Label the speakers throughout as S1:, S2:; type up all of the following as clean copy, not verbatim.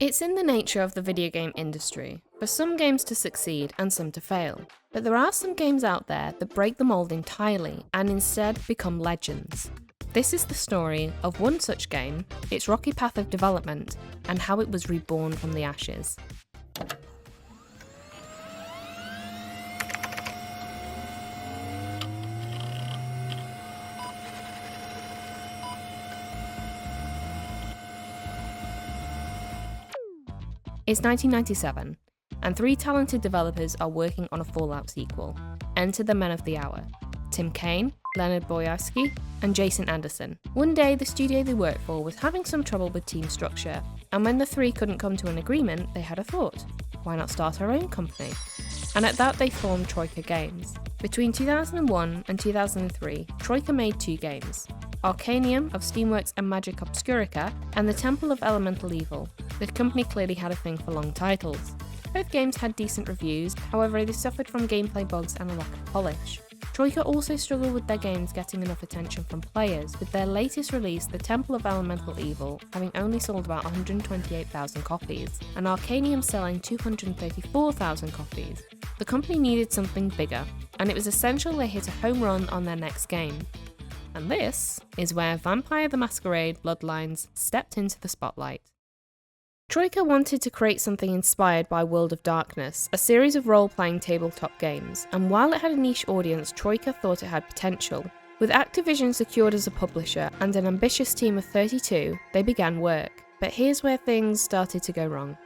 S1: It's in the nature of the video game industry for some games to succeed and some to fail, but there are some games out there that break the mold entirely and instead become legends. This is the story of one such game, its rocky path of development, and how it was reborn from the ashes. It's 1997, and three talented developers are working on a Fallout sequel. Enter the men of the hour: Tim Kaine, Leonard Boyarsky, and Jason Anderson. One day, the studio they worked for was having some trouble with team structure, and when the three couldn't come to an agreement, they had a thought: why not start our own company? And at that, they formed Troika Games. Between 2001 and 2003, Troika made two games: Arcanium of Steamworks and Magic Obscurica, and The Temple of Elemental Evil. The company clearly had a thing for long titles. Both games had decent reviews, however they suffered from gameplay bugs and a lack of polish. Troika also struggled with their games getting enough attention from players, with their latest release, The Temple of Elemental Evil, having only sold about 128,000 copies, and Arcanium selling 234,000 copies. The company needed something bigger, and it was essential they hit a home run on their next game. And this is where Vampire the Masquerade Bloodlines stepped into the spotlight. Troika wanted to create something inspired by World of Darkness, a series of role-playing tabletop games, and while it had a niche audience, Troika thought it had potential. With Activision secured as a publisher and an ambitious team of 32, they began work. But here's where things started to go wrong.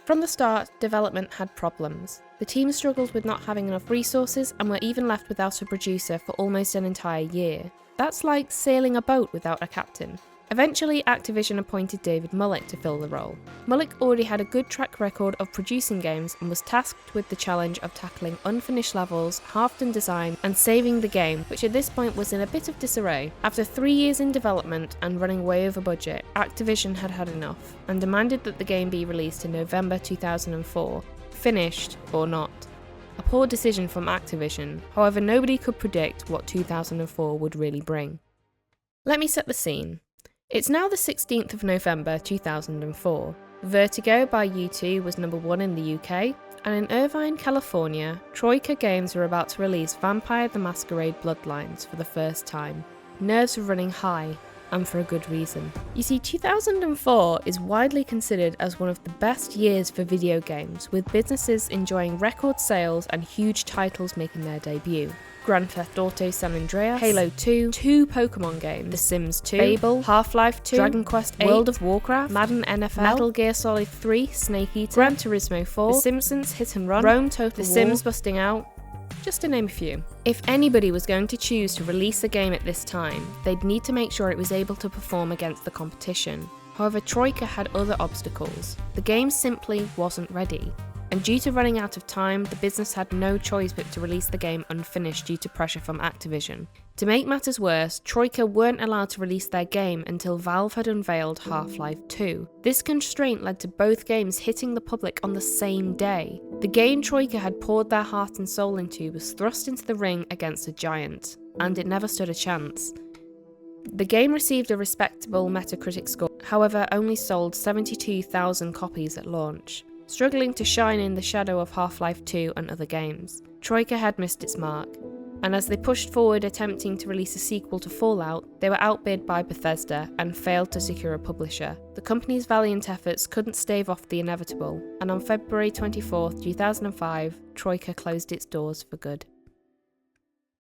S1: From the start, development had problems. The team struggled with not having enough resources and were even left without a producer for almost an entire year. That's like sailing a boat without a captain. Eventually, Activision appointed David Mullick to fill the role. Mullick already had a good track record of producing games and was tasked with the challenge of tackling unfinished levels, half-done design, and saving the game, which at this point was in a bit of disarray. After 3 years in development and running way over budget, Activision had had enough and demanded that the game be released in November 2004, finished or not. A poor decision from Activision, however nobody could predict what 2004 would really bring. Let me set the scene. It's now the 16th of November 2004. Vertigo by U2 was number 1 in the UK, and in Irvine, California, Troika Games were about to release Vampire the Masquerade Bloodlines for the first time. Nerves were running high, and for a good reason. You see, 2004 is widely considered as one of the best years for video games, with businesses enjoying record sales and huge titles making their debut. Grand Theft Auto San Andreas, Halo 2, 2 Pokemon games, The Sims 2, Fable, Half-Life 2, Dragon Quest 8, World of Warcraft, Madden NFL, Metal Gear Solid 3, Snake Eater, Gran Turismo 4, The Simpsons Hit and Run, Rome Total War, The Sims Busting Out, just to name a few. If anybody was going to choose to release a game at this time, they'd need to make sure it was able to perform against the competition. However, Troika had other obstacles. The game simply wasn't ready. And due to running out of time, the business had no choice but to release the game unfinished due to pressure from Activision. To make matters worse, Troika weren't allowed to release their game until Valve had unveiled Half-Life 2. This constraint led to both games hitting the public on the same day. The game Troika had poured their heart and soul into was thrust into the ring against a giant, and it never stood a chance. The game received a respectable Metacritic score, however only sold 72,000 copies at launch. Struggling to shine in the shadow of Half-Life 2 and other games, Troika had missed its mark, and as they pushed forward attempting to release a sequel to Fallout, they were outbid by Bethesda and failed to secure a publisher. The company's valiant efforts couldn't stave off the inevitable, and on February 24, 2005, Troika closed its doors for good.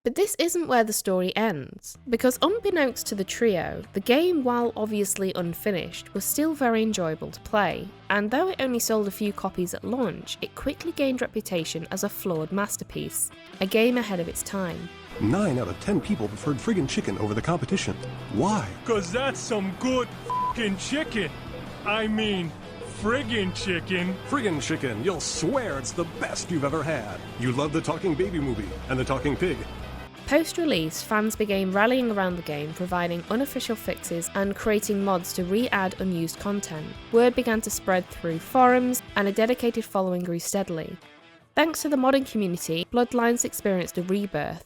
S1: But this isn't where the story ends, because unbeknownst to the trio, the game, while obviously unfinished, was still very enjoyable to play, and though it only sold a few copies at launch, it quickly gained reputation as a flawed masterpiece, a game ahead of its time.
S2: 9 out of 10 people preferred friggin' chicken over the competition. Why?
S3: 'Cause that's some good f***ing chicken. I mean, friggin' chicken.
S2: Friggin' chicken, you'll swear it's the best you've ever had. You love the Talking Baby movie and the Talking Pig.
S1: Post-release, fans began rallying around the game, providing unofficial fixes and creating mods to re-add unused content. Word began to spread through forums, and a dedicated following grew steadily. Thanks to the modding community, Bloodlines experienced a rebirth.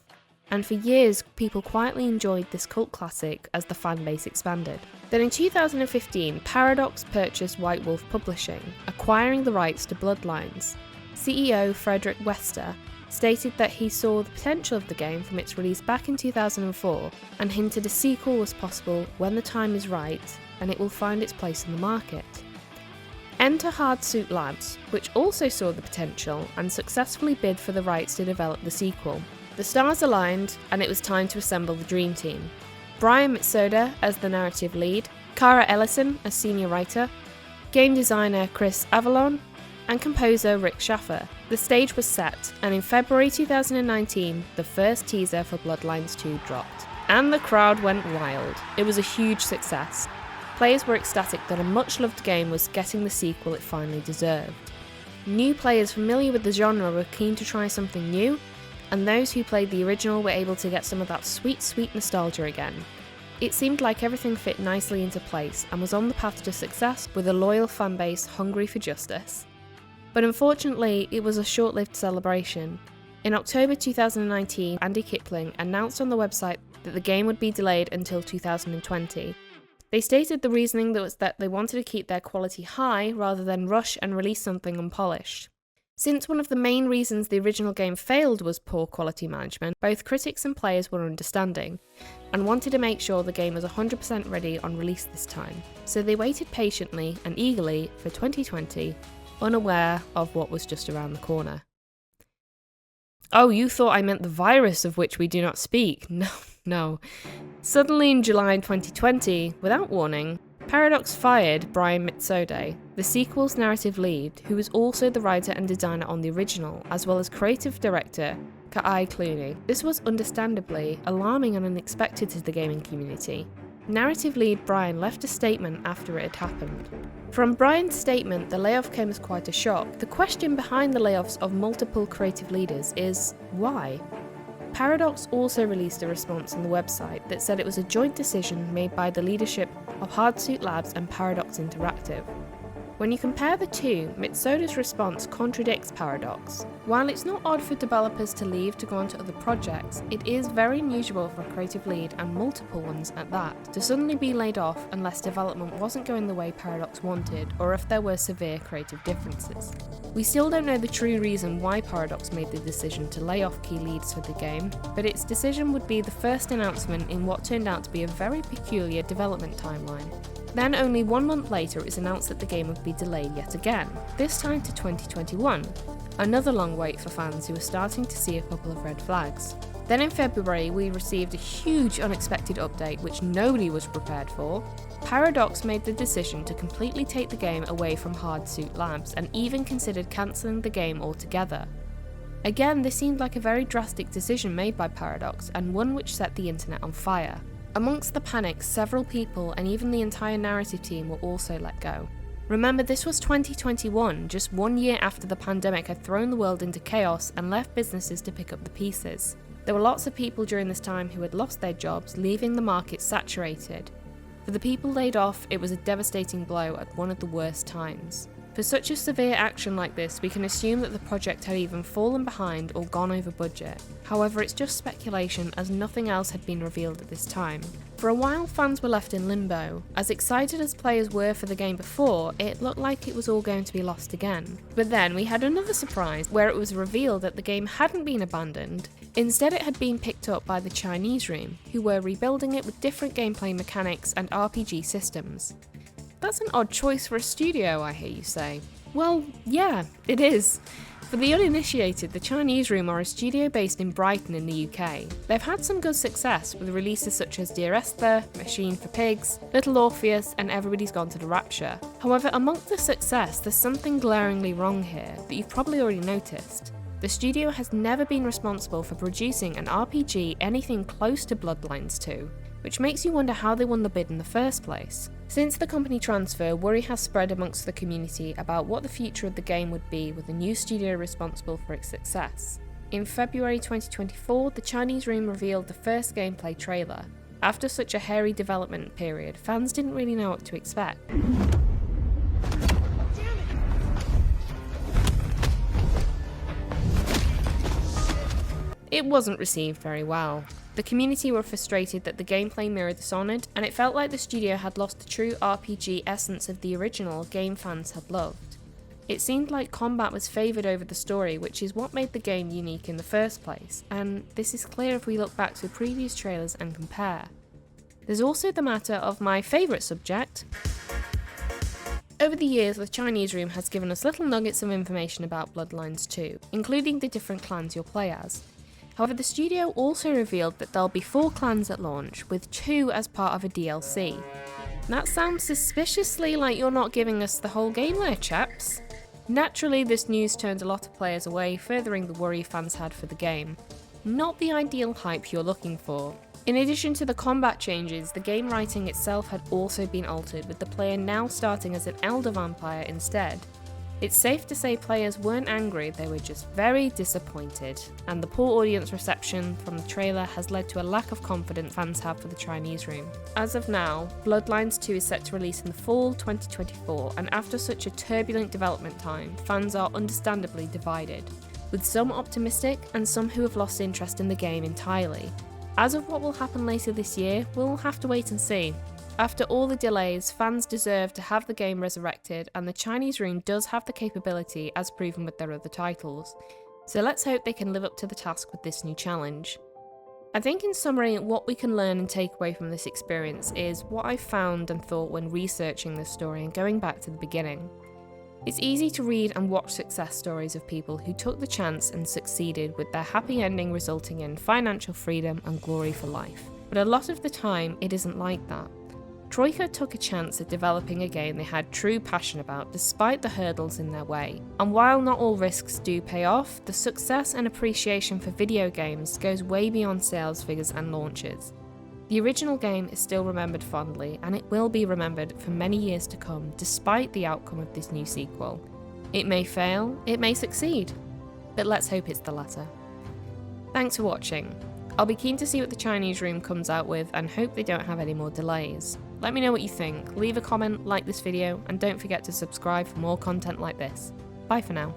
S1: and for years people quietly enjoyed this cult classic as the fanbase expanded. Then in 2015, Paradox purchased White Wolf Publishing, acquiring the rights to Bloodlines. CEO Frederick Wester stated that he saw the potential of the game from its release back in 2004 and hinted a sequel was possible when the time is right and it will find its place in the market. Enter Hardsuit Labs, which also saw the potential and successfully bid for the rights to develop the sequel. The stars aligned and it was time to assemble the dream team. Brian Mitsoda as the narrative lead, Cara Ellison as senior writer, game designer Chris Avalon, and composer Rick Schaffer. The stage was set, and in February 2019, the first teaser for Bloodlines 2 dropped. And the crowd went wild. It was a huge success. Players were ecstatic that a much-loved game was getting the sequel it finally deserved. New players familiar with the genre were keen to try something new, and those who played the original were able to get some of that sweet, sweet nostalgia again. It seemed like everything fit nicely into place and was on the path to success with a loyal fanbase hungry for justice. But unfortunately, it was a short-lived celebration. In October 2019, Andy Kipling announced on the website that the game would be delayed until 2020. They stated the reasoning was that they wanted to keep their quality high rather than rush and release something unpolished. Since one of the main reasons the original game failed was poor quality management, both critics and players were understanding, and wanted to make sure the game was 100% ready on release this time. So they waited patiently and eagerly for 2020, unaware of what was just around the corner. Oh, you thought I meant the virus of which we do not speak. No. Suddenly in July 2020, without warning, Paradox fired Brian Mitsoda, the sequel's narrative lead, who was also the writer and designer on the original, as well as creative director Kai Clooney. This was understandably alarming and unexpected to the gaming community. Narrative lead Brian left a statement after it had happened. From Brian's statement, the layoff came as quite a shock. The question behind the layoffs of multiple creative leaders is, why? Paradox also released a response on the website that said it was a joint decision made by the leadership of Hardsuit Labs and Paradox Interactive. When you compare the two, Mitsoda's response contradicts Paradox. While it's not odd for developers to leave to go on to other projects, it is very unusual for a creative lead, and multiple ones at that, to suddenly be laid off unless development wasn't going the way Paradox wanted, or if there were severe creative differences. We still don't know the true reason why Paradox made the decision to lay off key leads for the game, but its decision would be the first announcement in what turned out to be a very peculiar development timeline. Then only 1 month later it was announced that the game would be delayed yet again, this time to 2021. Another long wait for fans who were starting to see a couple of red flags. Then in February we received a huge unexpected update which nobody was prepared for. Paradox made the decision to completely take the game away from Hardsuit Labs and even considered cancelling the game altogether. Again, this seemed like a very drastic decision made by Paradox, and one which set the internet on fire. Amongst the panic, several people and even the entire narrative team were also let go. Remember, this was 2021, just 1 year after the pandemic had thrown the world into chaos and left businesses to pick up the pieces. There were lots of people during this time who had lost their jobs, leaving the market saturated. For the people laid off, it was a devastating blow at one of the worst times. For such a severe action like this, we can assume that the project had even fallen behind or gone over budget. However, it's just speculation, as nothing else had been revealed at this time. For a while, fans were left in limbo. As excited as players were for the game before, it looked like it was all going to be lost again. But then we had another surprise, where it was revealed that the game hadn't been abandoned. Instead, it had been picked up by the Chinese Room, who were rebuilding it with different gameplay mechanics and RPG systems. That's an odd choice for a studio, I hear you say. Well, yeah, it is. For the uninitiated, the Chinese Room are a studio based in Brighton in the UK. They've had some good success with releases such as Dear Esther, Machine for Pigs, Little Orpheus, and Everybody's Gone to the Rapture. However, amongst the success, there's something glaringly wrong here that you've probably already noticed. The studio has never been responsible for producing an RPG anything close to Bloodlines 2, which makes you wonder how they won the bid in the first place. Since the company transfer, worry has spread amongst the community about what the future of the game would be with a new studio responsible for its success. In February 2024, the Chinese Room revealed the first gameplay trailer. After such a hairy development period, fans didn't really know what to expect. It wasn't received very well. The community were frustrated that the gameplay mirrored Dishonored, and it felt like the studio had lost the true RPG essence of the original game fans had loved. It seemed like combat was favoured over the story, which is what made the game unique in the first place, and this is clear if we look back to previous trailers and compare. There's also the matter of my favourite subject. Over the years, the Chinese Room has given us little nuggets of information about Bloodlines 2, including the different clans you'll play as. However, the studio also revealed that there'll be 4 clans at launch, with 2 as part of a DLC. That sounds suspiciously like you're not giving us the whole game there, chaps. Naturally, this news turned a lot of players away, furthering the worry fans had for the game. Not the ideal hype you're looking for. In addition to the combat changes, the game writing itself had also been altered, with the player now starting as an elder vampire instead. It's safe to say players weren't angry, they were just very disappointed, and the poor audience reception from the trailer has led to a lack of confidence fans have for the Chinese Room. As of now, Bloodlines 2 is set to release in the fall 2024, and after such a turbulent development time, fans are understandably divided, with some optimistic and some who have lost interest in the game entirely. As of what will happen later this year, we'll have to wait and see. After all the delays, fans deserve to have the game resurrected, and the Chinese Room does have the capability as proven with their other titles. So let's hope they can live up to the task with this new challenge. I think in summary, what we can learn and take away from this experience is what I found and thought when researching this story and going back to the beginning. It's easy to read and watch success stories of people who took the chance and succeeded, with their happy ending resulting in financial freedom and glory for life. But a lot of the time, it isn't like that. Troika took a chance at developing a game they had true passion about despite the hurdles in their way. And while not all risks do pay off, the success and appreciation for video games goes way beyond sales figures and launches. The original game is still remembered fondly, and it will be remembered for many years to come despite the outcome of this new sequel. It may fail, it may succeed, but let's hope it's the latter. Thanks for watching. I'll be keen to see what the Chinese Room comes out with and hope they don't have any more delays. Let me know what you think, leave a comment, like this video, and don't forget to subscribe for more content like this. Bye for now.